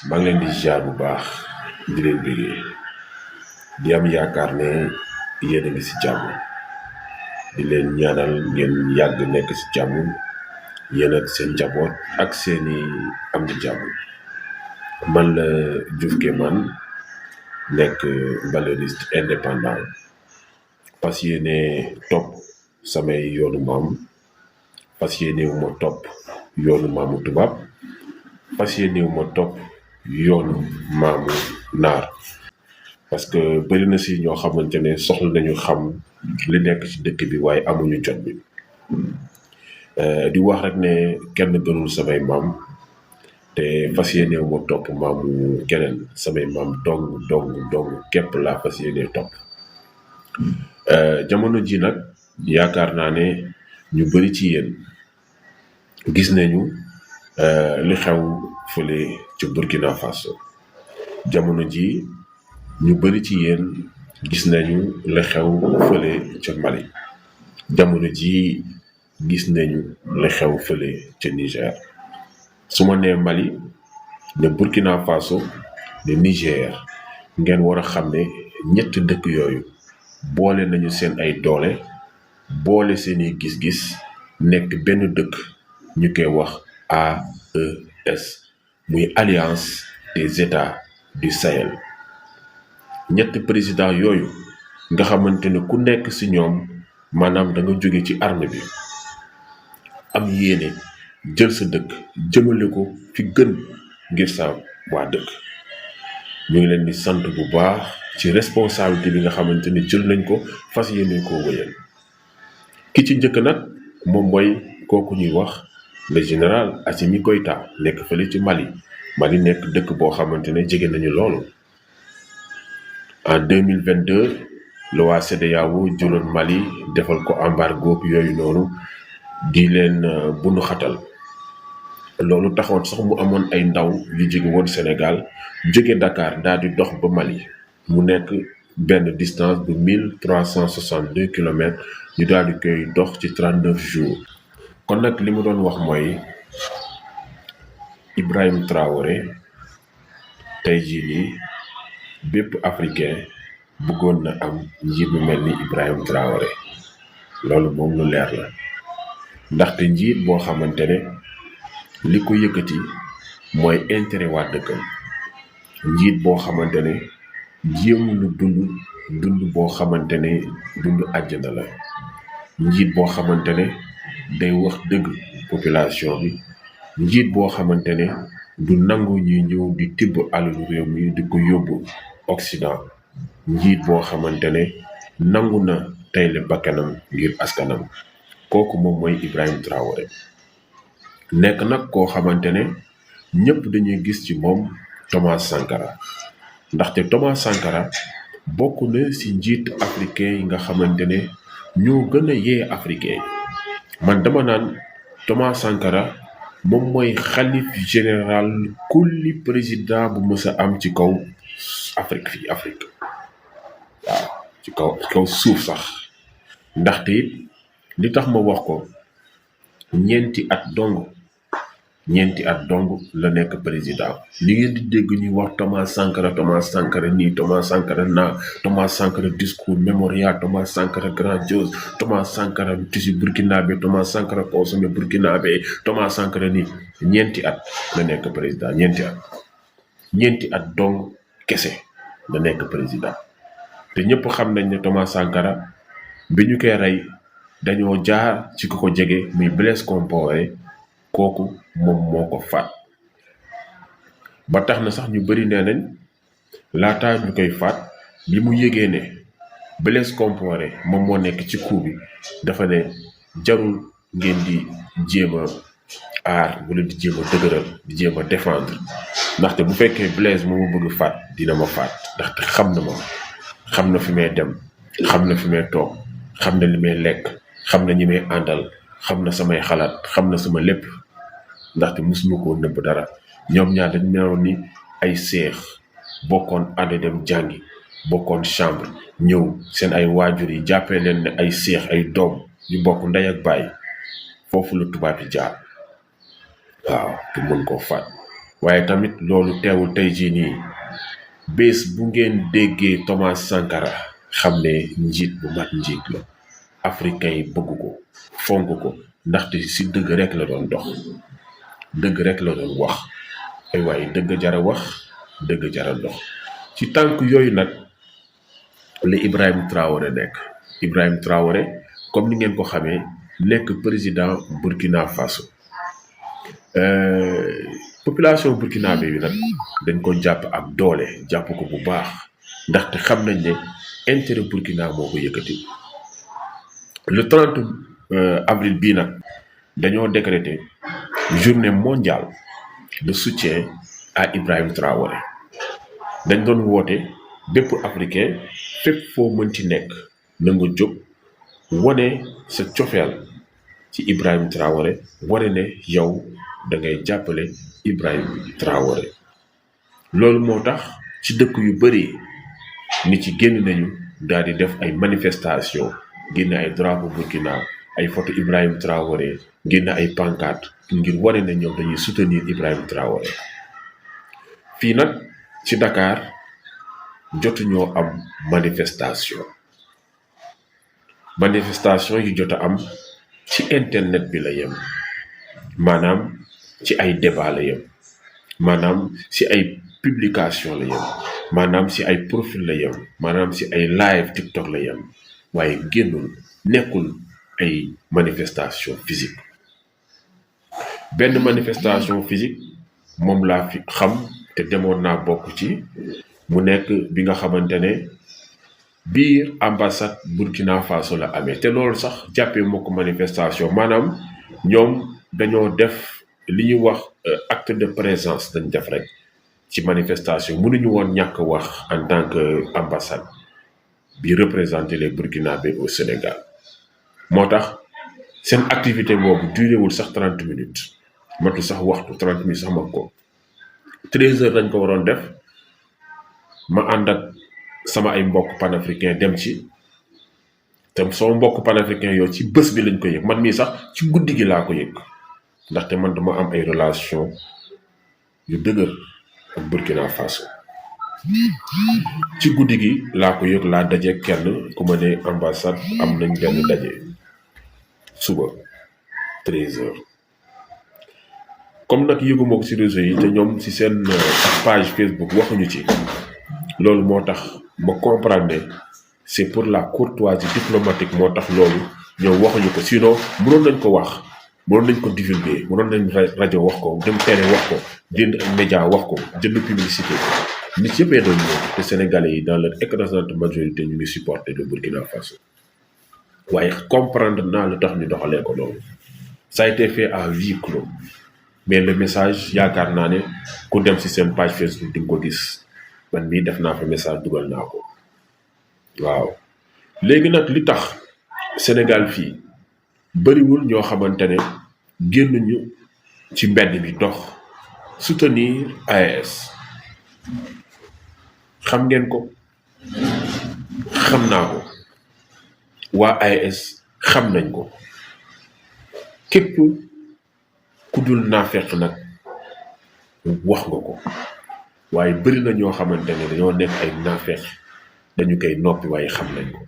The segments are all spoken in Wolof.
maa ngi leen di ziar bu baax di leen bëggee di am yaakaar ne yéen a ngi si jàmm di leen ñaanal ngeen yàgg nekk si jàmm yéen ak seen njaboot ak seeni am di jàmm. man la Diouf Kémane nekk valoriste indépendant fas yéene topp samay yoonu maam fas yéene wu ma topp yoonu maamu tubaab fas yéene wu ma topp yoonu maamu naar parce que bëri na si ñoo xamante ne soxla nañu xam li nekk ci dëkk bi waaye amuñu jot bi di wax rek ne kenn gënul samay maam te fas yéene wu ma topp maamu keneen samay maam dong képp laa fas yéene topp. jamono ji nag yaakaar naa ne ñu bëri ci yéen gis nañu li xew fële ci Burkina Faso jamono ji ñu bëri ci yéen gis nañu li xew fële ca Mali jamono ji gis nañu li xew fële ca Niger su ma nee Mali ne Burkina Faso ne Niger ngeen war a xam ne ñett dëkk yooyu boole nañu seen ay doole boole seeni gis-gis nekk benn dëkk ñu koy wax AES muy Alliance des États du Sahel. ñetti président yooyu nga xamante ne ku nekk ci ñoom maanaam da nga jóge ci armée bi am yéene jël sa dëkk jëmale ko fi gën ngir sa waa dëkk ñu ngi leen di sant bu baax ci responsabilité bi nga xamante ne jël nañ ko fas yéene koo wëyal ki ci njëkk nag moom mooy kooku ñuy wax le général Assimi Goïta nekk fële ci Mali nekk dëkk boo xamante ne jege nañu loolu. En 2022 la waa CEDEAO jëloon Mali defal ko embargo yooyu noonu di leen bunu xatal loolu taxoon sax mu amoon ay ndaw yu jóge woon Sénégal jóge Dakar daal di dox ba Mali mu nekk benn distance de 1362 kilomètres ñu daal di koy dox ci 39 jours. kon nag li mu doon wax mooy Ibrahim Traoré tey jii nii bépp africain bëggoon na am njiit bu mel ni Ibrahim Traoré loolu moom lu leer la ndaxte njiit boo xamante ne li ko yëkkati mooy intérêt waa dëkkam njiit boo xamante ne jéemu lu dund boo xamante ne dund àjjana la njiit boo xamante ne day wax dëgg population bi njiit boo xamante ne du nangu ñuy ñëw di tibb alalu réew mi di ko yóbbu Occident njiit boo xamante ne nangu na tayle bakkanam ngir askanam kooku moom mooy Ibrahim Traoré nekk nag koo xamante ne ñëpp dañuy gis ci moom Thomas Sankara ndaxte Thomas Sankara bokk na ci njiit africain yi nga xamante ne ñoo gën a yee africain man dama naan Thomas Sankara moom mooy xalif général kulli président bu mës a am ci kaw Afrique fii Afrique waaw ci kaw suuf sax ndaxte it li tax ma wax ko ñeenti at dong la nekk président li ngeen di dégg ñuy wax Thomas Sankara nii Thomas Sankara naa Thomas Sankara discours mémorial Thomas Sankara grandiose Thomas Sankara tissu burkinabé Thomas Sankara consommé burkinabé Thomas Sankara nii ñeenti at la nekk président ñeenti at dong kese la nekk président te ñëpp xam nañ ne Thomas Sankara bi ñu koy rey dañoo jaar ci ku ko jege muy Blaise Compaoré kooku moom moo ko faat ba tax na sax ñu bari nee nañ laataa ñu koy faat bi mu yégee ne Blaise Compaoré moom moo nekk ci coup bi dafa ne jarul ngeen di jéem a aar wala di jéem a dëgëral di jéem a défendre ndaxte bu fekkee Blaise moo ma bëgg faat dina ma faat ndaxte xam na fi may dem xam na fi may toog xam na li may lekk xam na ñi may àndal xam na samay xalaat xam na sama lépp ndaxte musuma koo nëbb dara ñoom ñaar dañ meloon ni ay seex bokkoon ànd dem jàngi bokkoon chambre ñëw seen ay waajur yi jàppee leen ne ay seex ay doom yu bokk ndey ak baay foofu la tubaab yi jaar waaw te mën koo faat waaye tamit loolu teewul tey jii nii bés bu ngeen déggee Thomas Sankara xam ne njiit bu mat njiit la africain yi bëgg ko fonk ko ndaxte si dëgg rek la doon dox dëgg rek la doon wax ay waaye dëgg jara wax dëgg jara dox ci tànk yooyu nag la Ibrahim Traoré nekk Ibrahim Traoré comme ni ngeen ko xamee nekk président Burkina Faso population burkinabé bi nag dañ ko jàpp ak doole jàpp ko bu baax ndaxte xam nañ ne intérêt Burkina moo ko yëkkati le 30 avril bii nag dañoo décréter journée mondiale de soutien à Ibrahim Traoré dañ doon woote bépp africain fépp foo mënti nekk na nga jóg wane sa cofeel ci Ibrahim Traoré wane ne yow da ngay jàppale Ibrahim Traoré loolu moo tax ci dëkk yu bari nit ci génn nañu daal di def ay manifestation génn ay drapeau Burkina ay photo Ibrahim Traoré génn ay pancarte ngir wane ne ñoom dañuy soutenir Ibrahim Traoré fii nag ci Dakar jotuñoo am manifestation yu jot a am ci internet bi la yem maanaam ci ay débat la yem maanaam ci ay publication la yem maanaam ci ay profil la yem maanaam ci ay live TikTok la yem waaye génnul nekkul ay manifestation physique benn manifestation physique moom laa fi xam te demoon naa bokk ci mu nekk bi nga xamante ne biir ambassade Burkina Faso la amee te loolu sax jàppee moo ko manifestation maanaam ñoom dañoo def li ñuy wax acte de présence dañ def rek ci manifestation mënuñu woon ñàkk wax en tant que ambassade bi représenter les Burkinabés au Sénégal moo tax seen activité boobu duréwul sax 30 minutes matul sax waxtu 30 minutes sax mag ko 13 heures dañ ko waroon def ma ànd ak sama ay mbokk panafricain dem ci te sama mbokk panafricain yow ci bés bi lañ ko yëg man mii sax ci guddi gi laa ko yëg ndaxte man dama am ay relation yu dëgër ak Burkina Faso ci guddi gi laa ko yëg laa daje kenn ku ma ne ambassade am nañ benn daje suba 13 heures comme nag yëguma ko ci réseau yi te ñoom ci seen page Facebook waxuñu ci loolu moo tax ma comprendre ne c'est pour la courtoisie diplomatique moo tax loolu ñoom waxuñu ko sinon mënoon nañ ko wax mënoon nañ ko divulguer mënoon nañ rajo wax ko dem télé wax ko jënd ak média wax ko jënd publicité nit yëppee doon ñëw te Sénégalais yi dans leur écrasante majorité ñu ngi supporter le Burkina Faso waaye comprendre naa lu tax ñu doxalee ko loolu ça a été fait à huis clos mais le message yaakaar naa ne ku dem ci seen page Facebook di nga ko gis man mii def naa fa message dugal naa ko waaw léegi nag li tax Sénégal fii bariwul ñoo xamante ne génnuñu ci mbedd bi dox soutenir AES xam ngeen ko xam naa ko waa AES xam nañ ko képp ku dul naafeq nag wax nga ko waaye bari na ñoo xamante ne dañoo nekk ay naafeq dañu koy noppi waaye xam nañ ko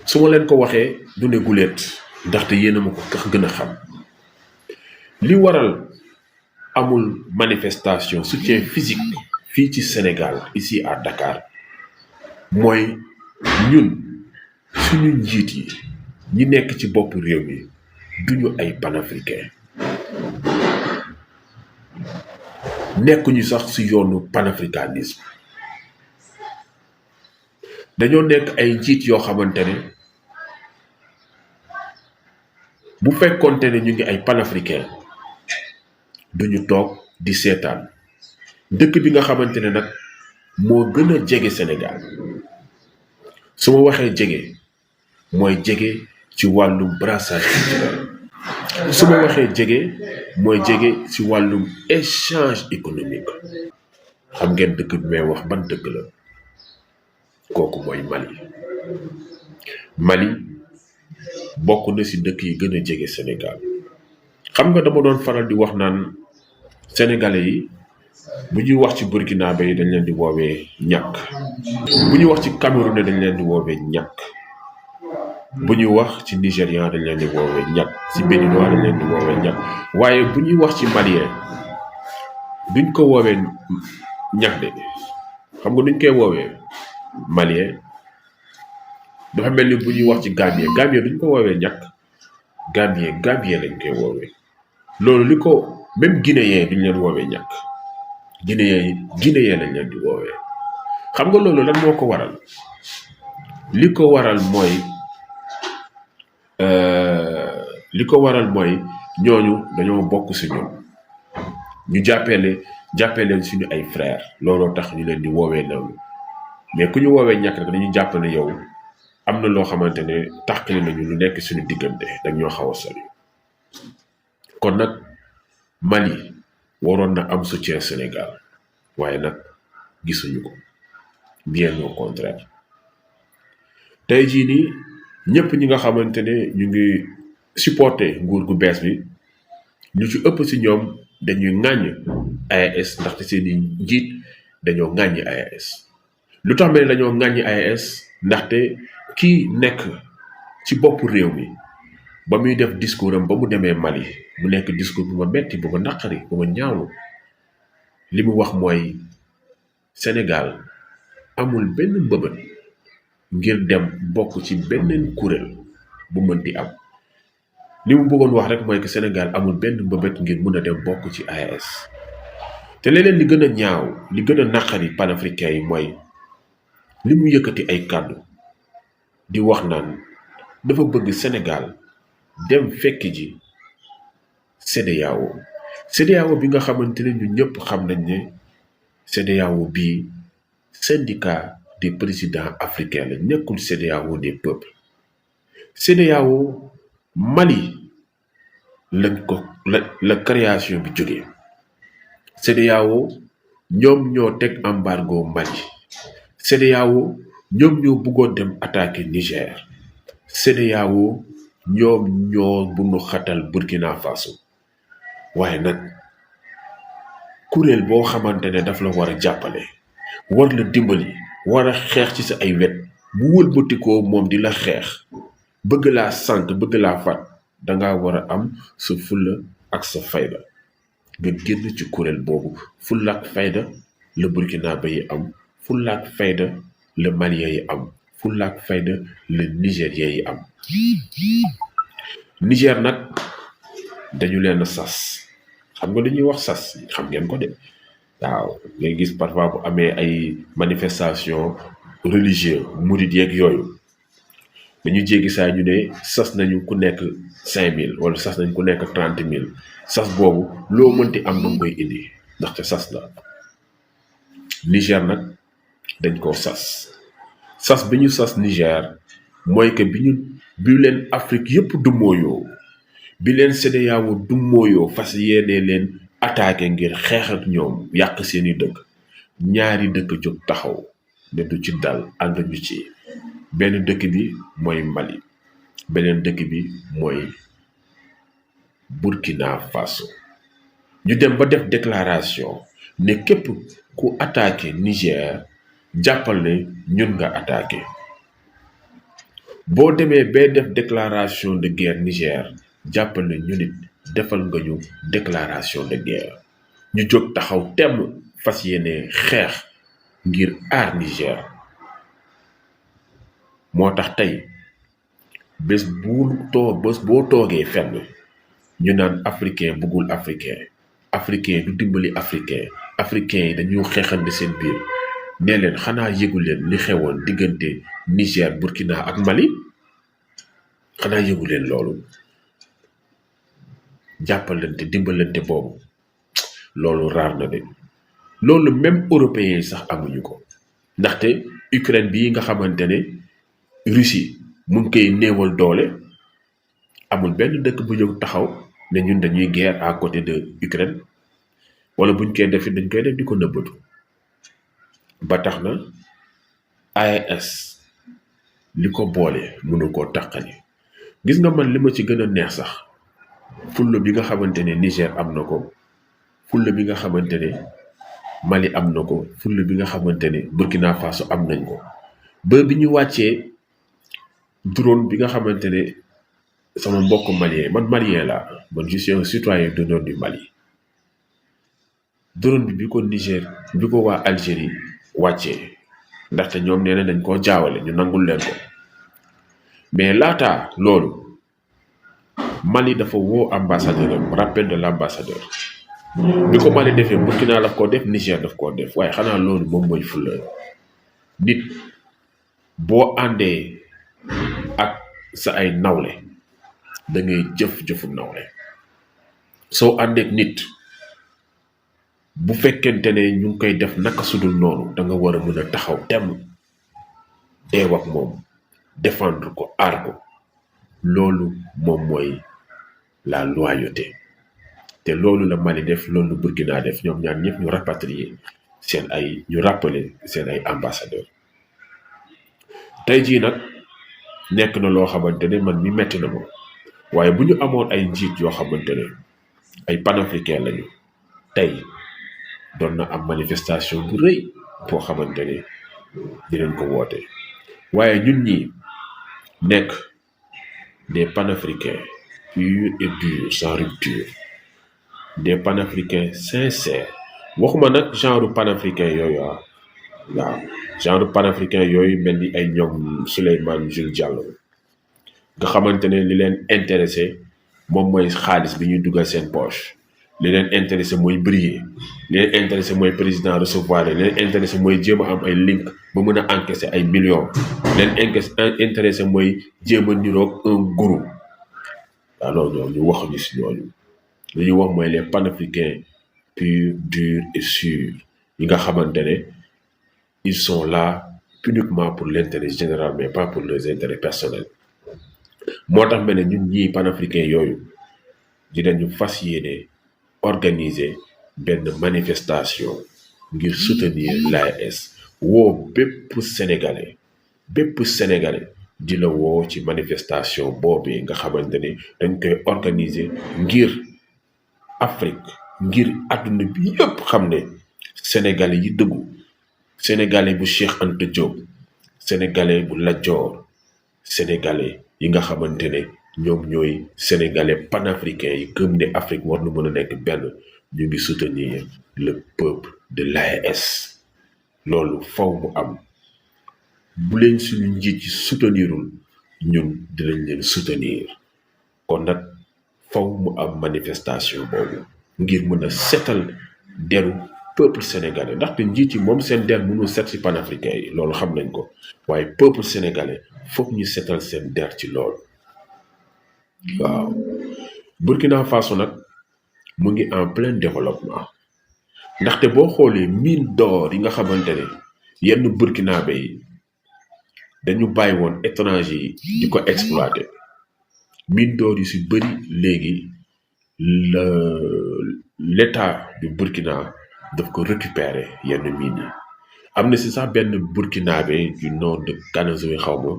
su ma leen ko waxee du ne guleet ndaxte yéen a ma ko tax gën a xam li waral amul manifestation soutien physique fii ci Sénégal ici à Dakar mooy ñun suñu njiit yi ñi nekk ci bopp réew mi duñu ay panafricain nekkuñu sax ci yoonu panafricanisme dañoo nekk ay njiit yoo xamante ne bu fekkonte ne ñu ngi ay panafricain duñu toog di seetaan dëkk bi nga xamante ne nag moo gën a jege Sénégal su ma waxee jege mooy jege ci wàllum brassage culturel su ma waxee jege mooy jege ci wàllum échange économique xam ngeen dëkk bi may wax ban dëkk la kooku mooy Mali bokk na ci dëkk yi gën a jege Sénégal xam nga dama doon faral di wax naan sénégalais yi bu ñuy wax ci burkinabé yi dañ leen di woowee ñàkk, bu ñuy wax ci camerounais dañ leen di woowee ñàkk, bu ñuy wax ci nigérian dañ leen di woowee ñàkk, ci béninois dañ leen di woowee ñàkk, waaye bu ñuy wax ci malien duñ ko woowee ñàkk de. xam nga duñ koy woowee malien, dafa mel ni bu ñuy wax ci gambien duñ ko woowee ñàkk, gambien lañ koy woowee. loolu li ko même guinéen duñ leen woowee ñàkk, guinéen lañ leen di woowee. xam nga loolu lan moo ko waral? li ko waral mooy ñooñu dañoo bokk si ñun, ñu jàppee leen suñu ay frère, looloo tax ñu leen di woowee noonu. mais ku ñu woowee ñàkk rek dañuy jàpp ne yow am na loo xamante ne tàqali nañu lu nekk suñu diggante, dañ ñoo xaw a sori. kon nag Mali waroon na am soutien Sénégal, waaye nag gisuñu ko, bien au contraire. tey jii nii ñëpp ñi nga xamante ne ñu ngi supporter nguur gu bees bi, ñu ci ëpp si ñoom dañuy ŋàññ AES ndaxte seeni njiit dañoo ŋàññi AES. lu tax mel dañoo ŋàññi AES? ndaxte kii nekk ci bopp réew mi ba muy def discours am ba mu demee Mali, mu nekk discours bu ma metti, bu ma naqari, bu ma ñaawlu. li mu wax mooy Sénégal amul benn mbëbët ngir dem bokk ci beneen kuréel bu mënti am. li mu bëggoon wax rek mooy que Sénégal amul benn mbëbët ngir mun a dem bokk ci AES. te leneen li gën a ñaaw, li gën a naqari panafricain yi mooy li mu yëkkati ay kàddu di wax naan dafa bëgg Sénégal dem fekk ji CEDEAO bi nga xamante ne ñu ñëpp xam nañ ne CEDEAO bii syndicat des présidents africains la, nekkul CEDEAO des peuples. CEDEAO Mali la création bi jógee. CEDEAO ñoom ñoo teg embargo Mali. CEDEAO ñoom ñoo bëggoon dem attaquer Niger. CEDEAO ñoom ñoo bunu xatal Burkina Faso. waaye nag kuréel boo xamante ne daf la war a jàppale, war la dimbali, war a xeex ci sa ay wet, bu wëlbatikoo moom di la xeex, bëgg laa sànq, bëgg laa fat, danga war a am sa fulla ak sa fayda nga génn ci kuréel boobu. fulla ak fayda la burkinabé yi am, fulla ak fayda la malien yi am, fulla ak fayda la nigérien yi am. Niger nag dañu leen sas. xam nga dañuy wax sas, xam ngeen ko de. waaw ngay gis parfois bu amee ay manifestation religieux murid yeeg yooyu, dañu jéggi saa ñu ne sas nañu ku nekk 5000 wala sas nañ ku nekk 30 000. sas boobu loo mënti am danga koy indi ndaxte sas la. Niger nag dañ koo sas bi ñu sas Niger mooy que bi leen Afrique yëpp du mooyoo, bi leen CEDEAO du mooyoo fas yéene leen attaqué ngir xeex ak ñoom, yàq seeni dëkk, ñaari dëkk jóg taxaw ne du ci dal, ànd ñu ci. benn dëkk bi mooy Mali, beneen dëkk bi mooy Burkina Faso. ñu dem ba def déclaration ne képp ku attaqué Niger jàppal ne ñun nga attaqué. boo demee bay def déclaration de guerre Niger, jàppal ne ñu nit defal nga ñu déclaration de guerre. ñu jóg taxaw temm fas yéene xeex ngir aar Niger. moo tax tey bés boo toogee fenn ñu naan africain bëggul africain du dimbali africain yi dañu xeexande seen biir. nee leen xanaa yëgu leen li xewoon diggante Niger, Burkina ak Mali? xanaa yëgu leen loolu? jàppalante dimbalante boobu loolu raar na de. loolu même européens yi sax amuñu ko, ndaxte Ukraine bii nga xamante ne Russie mu ngi koy néewal doole, amul benn dëkk bu ñëw taxaw ne ñun dañuy guerre à côté de Ukraine, wala buñ koy def dañ koy def di ko nëbbatu. ba tax na AES li ko boole mënu koo taqali. gis nga man li ma ci gën a neex sax fulla bi nga xamante ne Niger am na ko, fulla bi nga xamante ne Mali am na ko, fulla bi nga xamante ne Burkina Faso am nañ ko ba bi ñu wàccee drone bi nga xamante ne sama mbokk malien, man malien la, man je suis un citoyen d'honneur du Mali. Drone bi ko Niger bi ko waa Algérie wàccee ndaxte ñoom nee na dañ koo jaawale ñu nangul leen ko, mais laata loolu Mali dafa woo ambassadeur am, rappel de l'ambassadeur bi ko Mali defee Burkina daf koo def, Niger daf koo def. waaye xanaa loolu moom mooy fulla. nit boo àndee ak sa ay nawle da ngay jëf-jëfu nawle. soo àndeek nit bu fekkente ne ñu ngi koy def naka sudul noonu da nga war a mën a taxaw temm deew ak moom, défendre ko, aar ko. loolu moom mooy la loyauté. te loolu la Mali def, loolu la Burkina def. ñoom ñaar ñëpp ñu rapatrier ñu rappeler seen ay ambassadeur. tey jii nag nekk na loo xamante ne man mi metti na ma, waaye bu ñu amoon ay njiit yoo xamante ne ay panafricain lañu, tey doon na am manifestation bu rëy boo xamante ne dinañ ko woote. waaye ñun ñi nekk des panafricains purs et durs, sans rupture, des panafricains sincères. waxuma nag genre panafricain yooyu waaw genre panafricain yooyu mel ni ay ñoom Souleymane Jules Diallo nga xamante ne li leen intéressé moom mooy xaalis bi ñuy dugal seen poche. li leen intéressé mooy briller, li leen intéressé mooy président recevoir, li leen intéressé mooy jéem a am ay link ba mën a encaisser ay millions. li leen intéressé mooy jéem a niroog un gourou. alors ñooñu waxuñu si ñooñu. li ñuy wax mooy les panafricains purs, durs et sûrs yi nga xamante ne ils sont là uniquement pour l'intérêt général mais pas pour leurs intérêts personnels. moo tax mel ne ñun ñii panafricains yooyu dinañu fas yéene organiser benn manifestation ngir soutenir l'AES. woo bépp sénégalais di la woo ci manifestation boobee nga xamante ne dañ koy organiser ngir Afrique, ngir àdduna bi yëpp xam ne sénégalais yi dëggu, sénégalais bu Cheikh Anta Diop, sénégalais bu Lat Dior, sénégalais yi nga xamante ne ñoom ñooy sénégalais panafricains yi gëm ne Afrique war na mën a nekk benn, ñu ngi soutenir le peuple de l'AES. loolu faw mu am. bu leen suñu njiit yi soutenirul ñun dinañ leen soutenir. kon nag faw mu am manifestation boobu ngir mën a setal deru peuple sénégalais. ndaxte njiit yi moom seen der mënul set ci panafricain yi, loolu xam nañ ko. waaye peuple sénégalais foog ñu setal seen der ci loolu. waaw Burkina Faso nag mu ngi en plein développement. ndaxte boo xoolee mine d'or yi nga xamante ne yenn burkinabé yi dañu bàyyi woon étranger yi di ko exploiter. mine d'or yu si bëri léegi l'état du Burkina daf ko récupérer yenn mine yi. am na si sax benn burkinabé du nom de Kanazoe xaw ma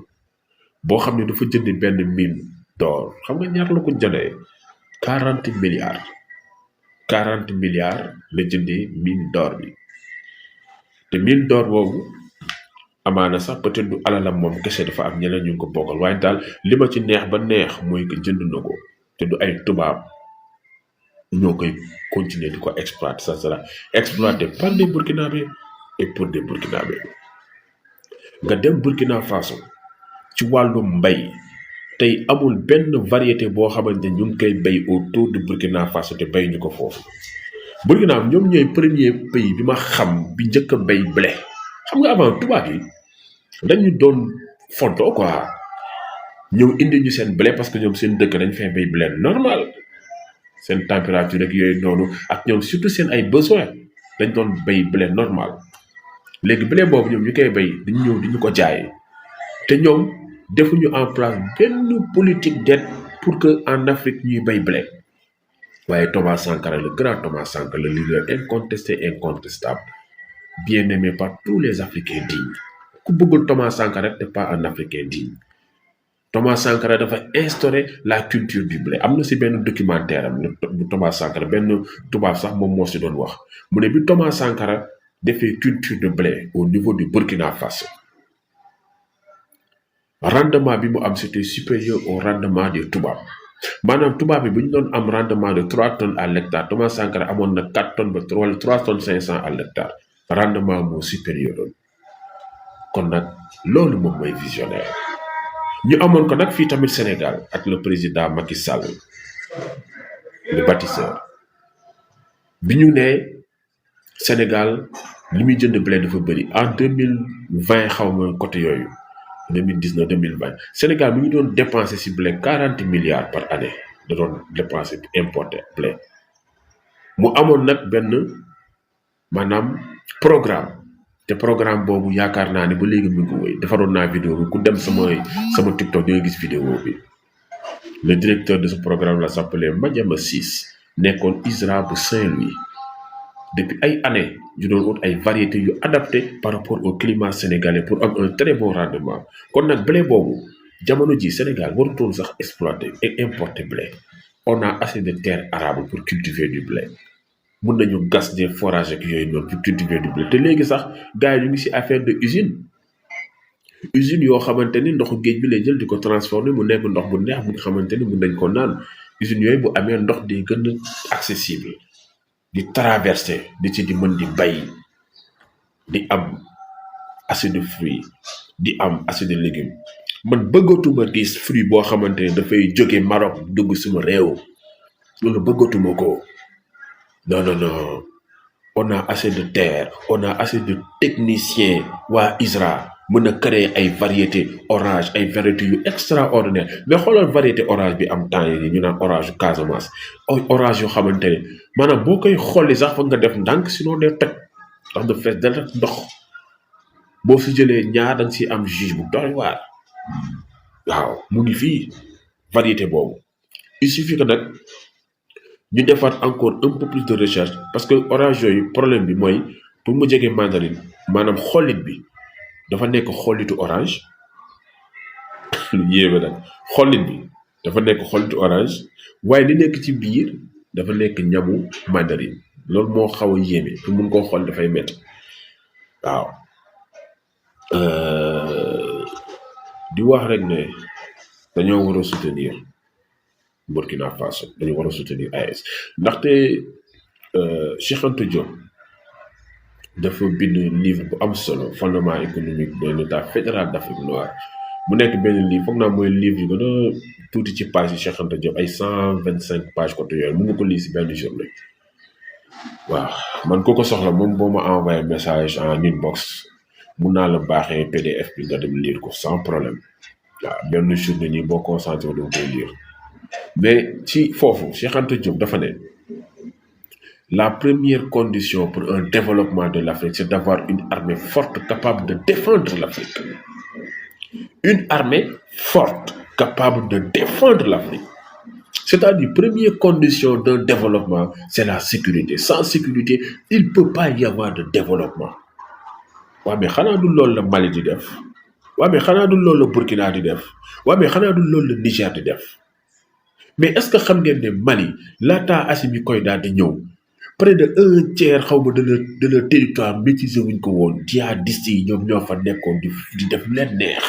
boo xam ne dafa jënd benn mine d'or. xam nga ñaar la ko jëndee 40 milliards la jëndee mine d'or bi. te mine d'or boobu amaana sax peut-être du alalam moom kese, dafa am ñeneen ñu ngi ko bokkal. waaye daal li ma ci neex ba neex mooy que jënd na ko te du ay tubaab ñoo koy continuer di ko exploiter. ça sera exploité par des Burkinabés et pour des Burkinabés. nga dem Burkina Faso ci wàllu mbay tey amul benn variété boo xamante ne ñu ngi koy bay autour de Burkina Faso te bay ñu ko foofu. Burkina ñoom ñooy premier pays bi ma xam bi njëkk a bay blé. xam nga avant tubaab yi dañu doon fonto quoi ñëw indi ñu seen blé parce que ñoom seen dëkk dañ fay bay blé normal, seen température rek yooyu noonu, ak ñoom surtout seen ay besoin dañ doon bay blé normal. léegi blé boobu ñoom ñu koy bay dañu ñëw di ñu ko jaay te ñoom defuñu en place benn politique d'aide pour que en Afrique ñuy bay blé. waaye Thomas Sankara, le grand Thomas Sankara, le leader incontesté, incontestable, bien aimé par tous les Africains dignes. ku bëggul Thomas Sankara rek t'es pas un Africain digne. Thomas Sankara dafa instaurer la culture du blé am na si benn documentaire am bu Thomas Sankara benn tubaab sax moom moo si doon wax mu ne bi Thomas Sankara defee culture de blé au niveau du Burkina Faso rendement bi mu am c'était supérieur au rendement des tubaab maanaam tubaab bi bu ñu doon am rendement de 3 tonnes à l'hectare Thomas Sankara amoon na 4 tonnes ba 3 tonnes 500 à l'hectare rendement moo supérieur loolu kon nag loolu moom mooy visionnaire ñu amoon ko nag fii tamit Sénégal ak le président Macky Sall le bâtisseur bi ñu nee Sénégal li muy jënd blé dafa bëri en 2020 xaw ma côté yooyu 2019 2020 Sénégal mi ngi doon dépenser ci blé 40 milliards par année da doon dépenser importer blé mu amoon nag benn maanaam programme te programme boobu yaakaar naa ne ba léegi mu ngi ko wéy defaroon naa vidéo bi ku dem sama TikTok di nga gis vidéo bi le directeur de ce programme la s'appelait Madiama Ciss nekkoon ISRA bu Saint-Louis depuis ay années ñu doon ut ay variétés yu adapté par rapport au climat sénégalais pour am un très bon rendement kon nag blé boobu jamono ji Sénégal warutoon sax exploiter et importer blé on a assez de terres arables pour cultiver du blé mun nañu gas des forages ak yooyu noonu pour cultiver du blé te léegi sax gars yi ñu ngi ci affaire de usine yoo xamante ni ndoxu géej bi lay jël di ko transformer mu nekk ndox bu neex bu nga xamante ni mun nañ ko naan usines yooyu bu amee ndox di gën a accessible di traverser di ci di mën di bay di am assez de fruits di am assez de légumes man bëggatuma gis fruit boo xamante ni dafay jóge Maroc dugg suma réew loolu bëggatuma ko non on a assez de terre on a assez de techniciens waa ISRA mën a créer ay variétés orange ay variétés yu extraordinaire mais xoolal variété orange bi am temps yi ñu naan orange Casamance orange yoo xamante ne maanaam boo koy xolli sax fa nga def ndànk sinon day toj ndax de fees dal rek ndox boo si jëlee ñaar da nga si am jus bu doy waar waaw mu ngi fii variété boobu il suffit que nag ñu defaat encore un peu plus de recherche parce que orange yooyu problème bi mooy pour mu jege mandarine maanaam xollit bi dafa nekk xollitu orange lu yéeme nag xollit bi dafa nekk xollitu orange waaye li nekk ci biir dafa nekk ñamu mandarine loolu moo xaw a yéeme pour mun koo xool dafay métti waaw di wax rek ne dañoo war a soutenir Burkina Faso dañu war a soutenir AES ndaxte Cheikh Anta Diop dafa bind livre bu am solo fondement économique d'un état fédéral d'Afrique noire mu nekk benn livre foog naa mooy livre yu gën a tuuti ci page yi Cheikh Anta Diop ay 125 pages côté yooyu mun nga ko lire si benn journée waaw man ko soxla moom boo ma envoyé message en inbox mun naa la baaxee PDF bi nga dem lire ko sans problème waaw benn journée nii boo concentré doo koy lire mais ci foofu Cheikh Anta Diop dafa ne la première condition pour un développement de l'Afrique c'est d'avoir une armée forte capable de défendre l'Afrique une armée forte capable de défendre l'Afrique c'est-à-dire première condition d'un développement c'est la sécurité sans sécurité il peut pas y avoir de développement waaw mais xanaa du loolu la Mali di def waaw mais xanaa du loolu la Burkina di def waaw mais xanaa du loolu la Niger di def mais est-ce que xam ngeen ne Mali laata Assimi Goïta di ñëw près de 1/3 xaw ma de leur territoire maîtriser wuñ ko woon djihadistes yi ñoom ñoo fa nekkoon di def leen neex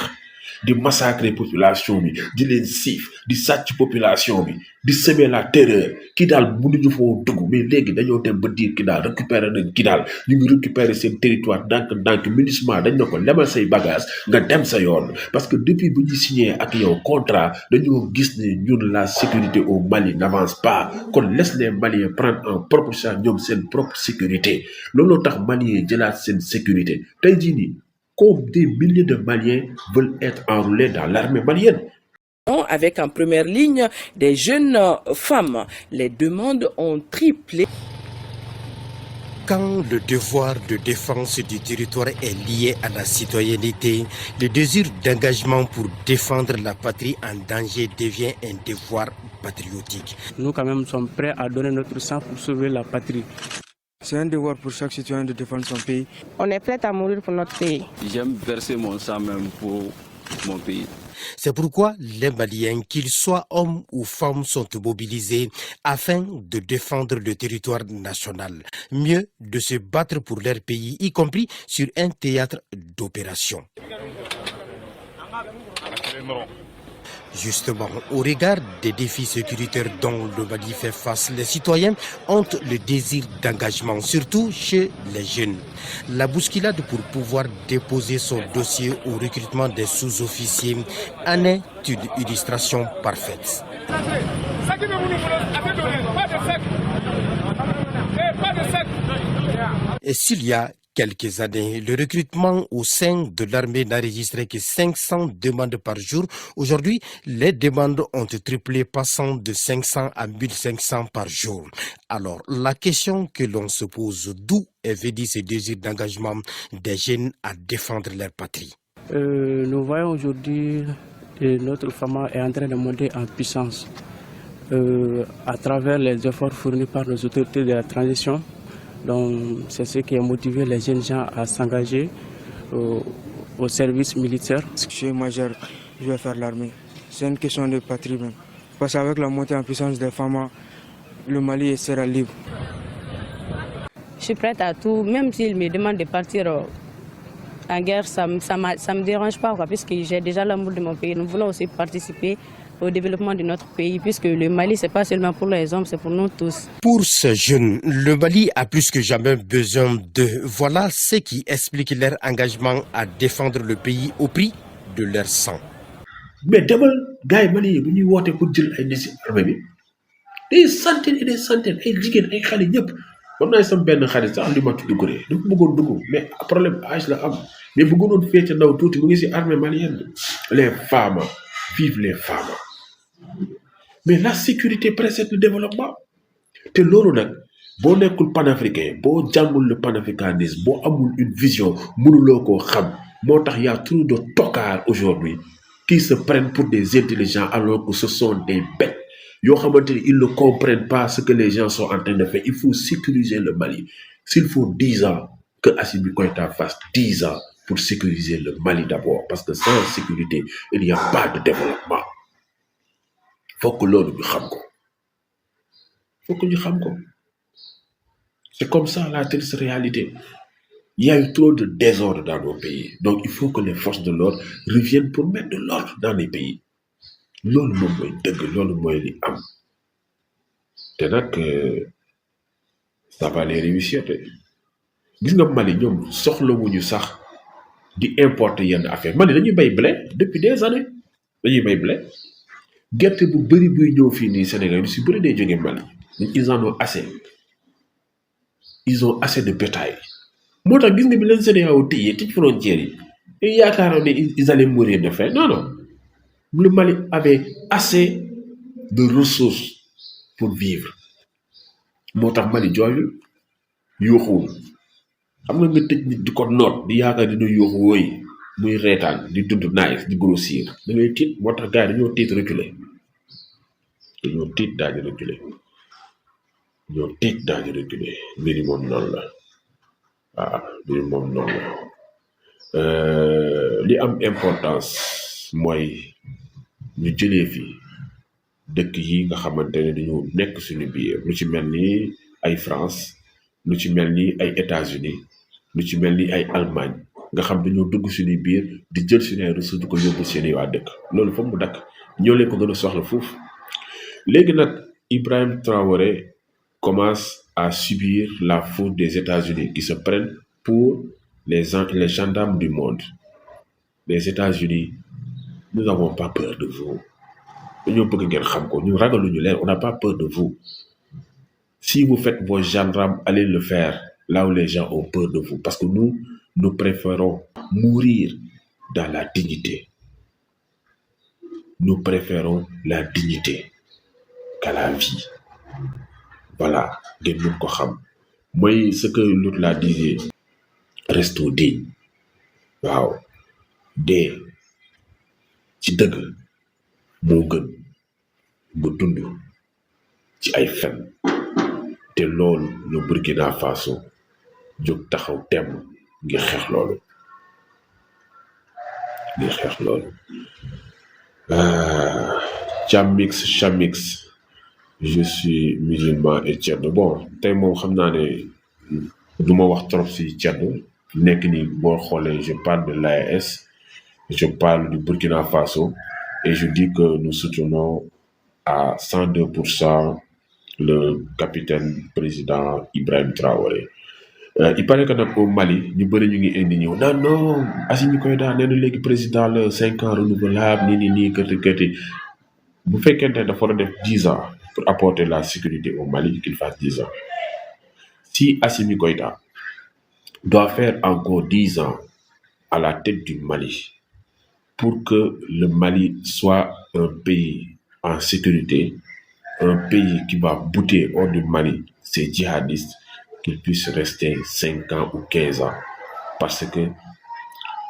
di massacrer population bi di leen siif di sàcc population bi di semer la terreur kii daal mënuñu foo dugg mais léegi dañoo dem ba diir kii daal récupérer nañ kii daal ñu ngi récupérer seen territoire ndànk MINUSMA dañ na ko lemal say bagage nga dem sa yoon parce que depuis bu ñu signé ak yow contrat dañoo gis ne ñun la sécurité au Mali n'avance pas kon laisse les Maliens prendre en propre charge ñoom seen propre sécurité looloo tax Maliens jëlaat seen sécurité tey jii nii comme des milliers de Maliens veulent être enrôlés dans l'armée malienne. Avec en première ligne des jeunes femmes. Les demandes ont triplé. Quand le devoir de défense du territoire est lié à la citoyenneté, le désir d'engagement pour défendre la patrie en danger devient un devoir patriotique. Nous, quand même, sommes prêts à donner notre sang pour sauver la patrie. C'est un devoir pour chaque citoyen de défendre son pays. On est prêt à mourir pour notre pays. J'aime verser mon sang même pour mon pays. C'est pourquoi les Maliens, qu'ils soient hommes ou femmes, sont mobilisés afin de défendre le territoire national. Mieux, de se battre pour leur pays, y compris sur un théâtre d'opération. Justement, au regard des défis sécuritaires dont le Mali fait face, les citoyens ont le désir d'engagement, surtout chez les jeunes. La bousculade pour pouvoir déposer son dossier au recrutement des sous-officiers en est une illustration parfaite. Et s'il y a quelques années, le recrutement au sein de l'armée n'a registré que 500 demandes par jour. Aujourd'hui, les demandes ont triplé, passant de 500 à 1500 par jour. Alors, la question que l'on se pose, d'où est venu ce désir d'engagement des jeunes à défendre leur patrie? Nous voyons aujourd'hui que notre femme est en train de monter en puissance à travers les efforts fournis par nos autorités de la transition. Donc, c'est ce qui a motivé les jeunes gens à s'engager au service militaire. Je suis majeur, je vais faire l'armée. C'est une question de patrie même. Parce qu'avec la montée en puissance des femmes, le Mali sera libre. Je suis prête à tout, même s'ils me demandent de partir en guerre, ça me dérange pas, puisque j'ai déjà l'amour de mon pays. Nous voulons aussi participer au développement de notre pays, puisque le Mali, ce n'est pas seulement pour les hommes, c'est pour nous tous. Pour ces jeunes, le Mali a plus que jamais besoin de... Voilà ce qui explique leur engagement à défendre le pays au prix de leur sang. Mais demal gars yi Mali yi bu ñuy woote pour jël ay nit ci armée bi des centaines et des centaines ay jigéen ay xale ñëpp man naa sam benn xarit sax li ma tudd ko de dafa bëggoon dugg mais problème âge la am mais bëggoon fee ca ndaw tuuti mu ngi ci armée malienne les femmes vive les femmes. Mais la sécurité précède le développement. te loolu nag boo nekkul panafricain boo jàngul le panafricanisme boo amul une vision mënuloo koo xam moo tax y a trop de tocards aujourd'hui qui se prennent pour des intelligents alors que ce sont des bêtes yoo xamante ni ils ne comprennent pas ce que les gens sont en train de faire. Il faut sécuriser le Mali. S'il faut 10 ans que Assimi Goïta fasse 10 ans pour sécuriser le Mali d'abord, parce que sans sécurité il n'y a pas de développement. Faut que loolu ñu xam ko. Faut que ñu xam ko. C'est comme ça la triste réalité. Il y a eu trop de désordre dans nos pays. Donc il faut que les forces de l'ordre reviennent pour mettre de l'ordre dans les pays. Loolu moom mooy dëgg, loolu mooy li am. Te nag ça va les réussir. Gis nga Mali ñoom soxlawuñu sax di importer yenn affaire. Mali dañuy bay blé depuis des années. Dañuy bay blé. Gerte bu bëri buy ñëw fii nii Sénégal si bëri day jóge Mali. Ils en ont assez. Ils ont assez de bétail. Moo tax gis nga bi leen CEDEAO téye ci frontières yi. Et yaakaaroon ne ils allaient mourir de faim. Non, non. Le Mali avait assez de ressources pour vivre. Moo tax Mali jooyul yuuxuwul. Xam nga tëj nit di ko noot di yaakaar dina yuuxu wooy muy reetaan di dund naaj di grossir da ngay tiit. Moo tax gars yi dañoo tiit reculer. Dañoo tiit daal di reculer. Dañoo tiit daal di reculer. Mbiri moom noonu la. Waaw mbiri moom noonu la. Li am importance mooy ñu jëlee fi dëkk yi nga xamante ne dañoo nekk suñu biir lu ci mel ni ay France lu ci mel ni ay États-Unis lu ci mel ni ay Allemagne nga xam dañoo dugg suñu biir di jël suñu ay ressources di ko yóbbu seeni waa dëkk loolu foog mu dakk ñoo leen ko gën a soxla foofu. Léegi nag Ibrahim Traoré commence à subir la faute des États-Unis qui se prennent pour les gendarmes du monde. Les États-Unis, nous n'avons pas peur de vous. Nous bëgg ngeen xam ko ñu ragaluñu leen, on n'a pas peur de vous. Si vous faites vos gendarmes, allez le faire là où les gens ont peur de vous. Parce que nous préférons mourir dans la dignité. Nous préférons la dignité qu'à la vie. Voilà, ngeen mën ko xam. Mooy ce que l'autre l'a disait. Restons dignes. Waaw. Dee ci dëgg moo gën nga dund ci ay fen te loolu le Burkina Faso jóg taxaw temm ngir xeex loolu Euh, Chamix, Chamix, je suis musulman et Thierno. Bon, tey moom xam naa ne du ma wax trop si Thierno nekk ni boo xoolee je parle de l'AES, je parle du Burkina Faso et je dis que nous soutenons à 102% le capitaine président Ibrahim Traoré. Il paraît que nag au Mali ñu bëri ñu ngi indi ñëw naan non Assimi Goïta nee na léegi président la 5 ans renouvelable nii kërti bu fekkente ne dafa war a def 10 ans pour apporter la sécurité au Mali qu'il fasse 10 ans. Si Assimi Goïta doit faire encore 10 ans à la tête du Mali pour que le Mali soit un pays en sécurité, un pays qui va bouter hors du Mali ces djihadistes, qu'il puisse rester 5 ans ou 15 ans. Parce que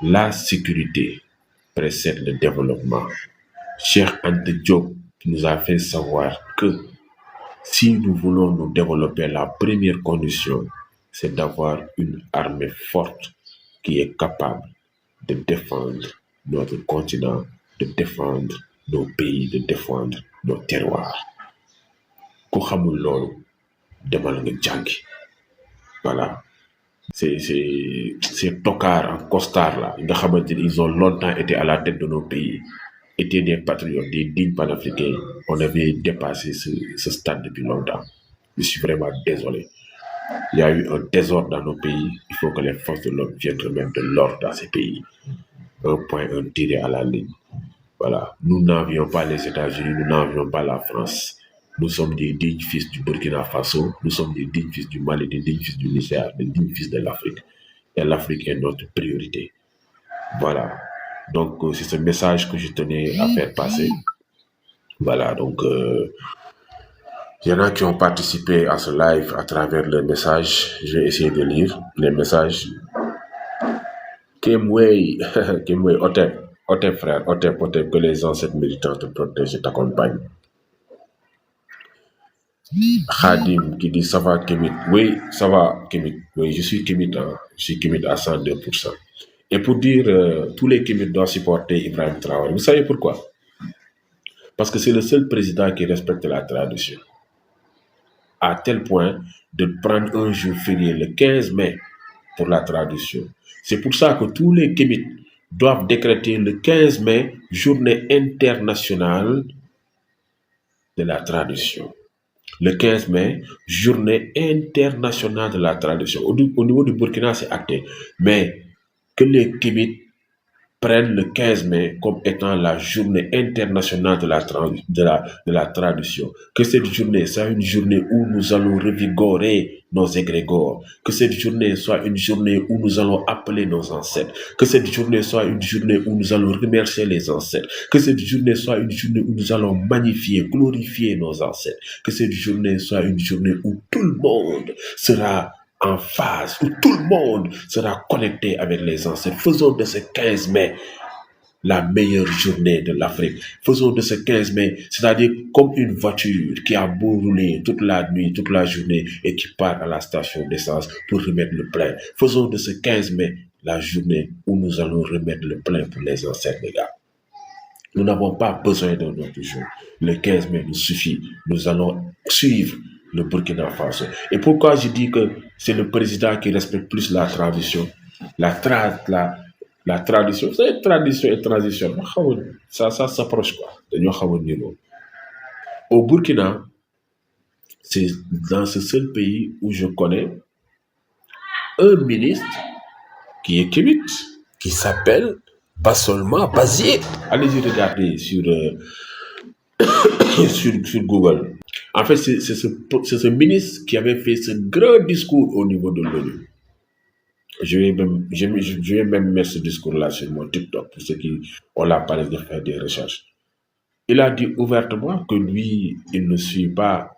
la sécurité précède le développement. Cheikh Anta Diop nous a fait savoir que si nous voulons nous développer, la première condition, c'est d'avoir une armée forte qui est capable de défendre notre continent, de défendre nos pays, de défendre nos terroirs. Ku xamul loolu demal nga jàngi. Voilà. Ces tocards en costard là, ils ont longtemps été à la tête de nos pays, étaient des patriotes, des dignes panafricains. On avait dépassé ce stade depuis longtemps. Je suis vraiment désolé. Il y a eu un désordre dans nos pays. Il faut que les forces de l'ordre viennent remettre de l'ordre dans ces pays. Un point, un tiré à la ligne. Voilà. Nous n'envions pas les États-Unis, nous n'envions pas la France. Nous sommes des dignes fils du Burkina Faso, nous sommes des dignes fils du Mali, des dignes fils du Niger, des dignes fils de l'Afrique. Et l'Afrique est notre priorité. Voilà. Donc, c'est ce message que je tenais à faire passer. Voilà. Donc, il y en a qui ont participé à ce live à travers le message. Je vais essayer de lire les messages. Kemway, Otep frère, Otep, que les ancêtres militants te protègent et t'accompagnent. Khadim qui dit ça va Kémit. Oui, ça va Kémit. Oui, je suis Kémit, hein. Je suis Kémit à 102%. Et pour dire, tous les Kémit doivent supporter Ibrahim Traoré. Vous savez pourquoi? Parce que c'est le seul président qui respecte la tradition. À tel point de prendre un jour férié le 15 mai pour la tradition. C'est pour ça que tous les Kémit doivent décréter le 15 mai journée internationale de la tradition. Le 15 mai, journée internationale de la tradition. Au niveau du Burkina, c'est acté. Mais que les Kémit prennent le 15 mai comme étant la journée internationale de la tradition. Que cette journée soit une journée où nous allons revigorer nos égrégores. Que cette journée soit une journée où nous allons appeler nos ancêtres. Que cette journée soit une journée où nous allons remercier les ancêtres. Que cette journée soit une journée où nous allons magnifier, glorifier nos ancêtres. Que cette journée soit une journée où tout le monde sera en phase, où tout le monde sera connecté avec les ancêtres. Faisons de ce 15 mai la meilleure journée de l'Afrique. Faisons de ce 15 mai, c'est-à-dire comme une voiture qui a beau rouler toute la nuit, toute la journée et qui part à la station d'essence pour remettre le plein. Faisons de ce 15 mai la journée où nous allons remettre le plein pour les ancêtres, les gars. Nous n'avons pas besoin d'un autre jour. Le 15 mai nous suffit. Nous allons suivre le Burkina Faso. Et pourquoi je dis que c'est le président qui respecte plus la tradition? La tradition, c'est tradition et transition. Ça s'approche quoi. Au Burkina, c'est dans ce seul pays où je connais un ministre qui est Kémit, qui s'appelle Bassolma Bazié. Allez-y regarder sur Google. En fait, c'est ce ministre qui avait fait ce grand discours au niveau de l'ONU. Je vais même mettre ce discours-là sur mon TikTok pour ceux qui ont la paresse de faire des recherches. Il a dit ouvertement que lui, il ne suit pas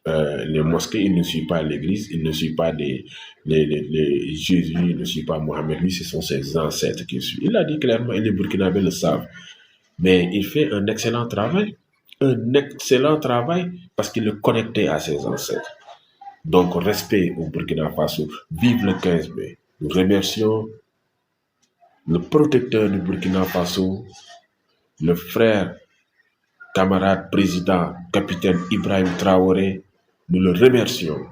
les mosquées, il ne suit pas l'église, il ne suit pas les Jésus, il ne suit pas Mohamed. Lui, ce sont ses ancêtres qui suivent. Il a dit clairement, et les Burkinabés le savent. Mais il fait un excellent travail. Un excellent travail parce qu'il est connecté à ses ancêtres. Donc, respect au Burkina Faso. Vive le 15 mai. Nous remercions le protecteur du Burkina Faso, le frère, camarade, président, capitaine Ibrahim Traoré, nous le remercions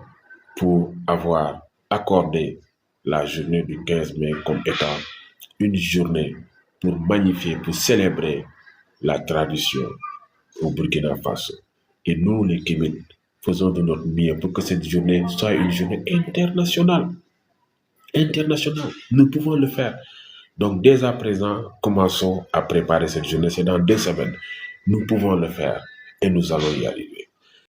pour avoir accordé la journée du 15 mai comme étant une journée pour magnifier, pour célébrer la tradition au Burkina Faso. Et nous, les Kémètes, faisons de notre mieux pour que cette journée soit une journée internationale. Internationale. Nous pouvons le faire. Donc, dès à présent, commençons à préparer cette journée. C'est dans 2 semaines. Nous pouvons le faire et nous allons y arriver.